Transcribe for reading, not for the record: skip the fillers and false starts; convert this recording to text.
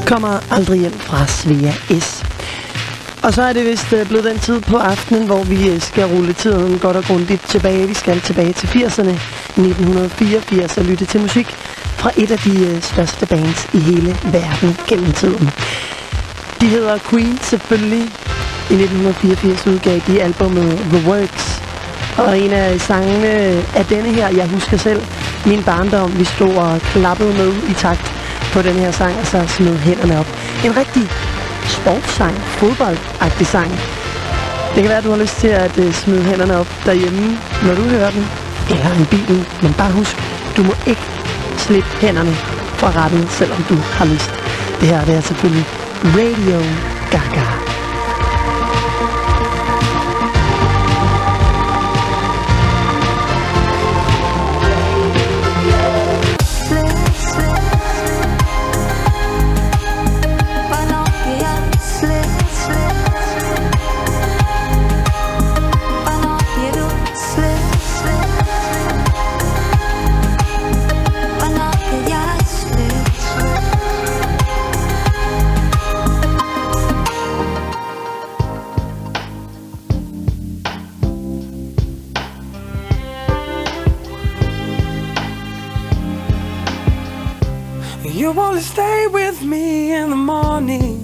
Kommer aldrig hjem fra Svea S. Og så er det vist blevet den tid på aftenen, hvor vi skal rulle tiden godt og grundigt tilbage. Vi skal tilbage til 80'erne, 1984, og lytte til musik fra et af de største bands i hele verden gennem tiden. De hedder Queen selvfølgelig. I 1984 udgav de albumet The Works. Og en af sangene af denne her, jeg husker selv min barndom, vi stod og klappede med i takt på den her sang, og så smed hænderne op. En rigtig sportssang, fodboldagtig sang. Det kan være, at du har lyst til at smide hænderne op derhjemme, når du hører den, eller i bilen. Men bare husk, du må ikke slippe hænderne fra rattet, selvom du har lyst. Det her det er selvfølgelig Radio Gaga. You wanna stay with me in the morning,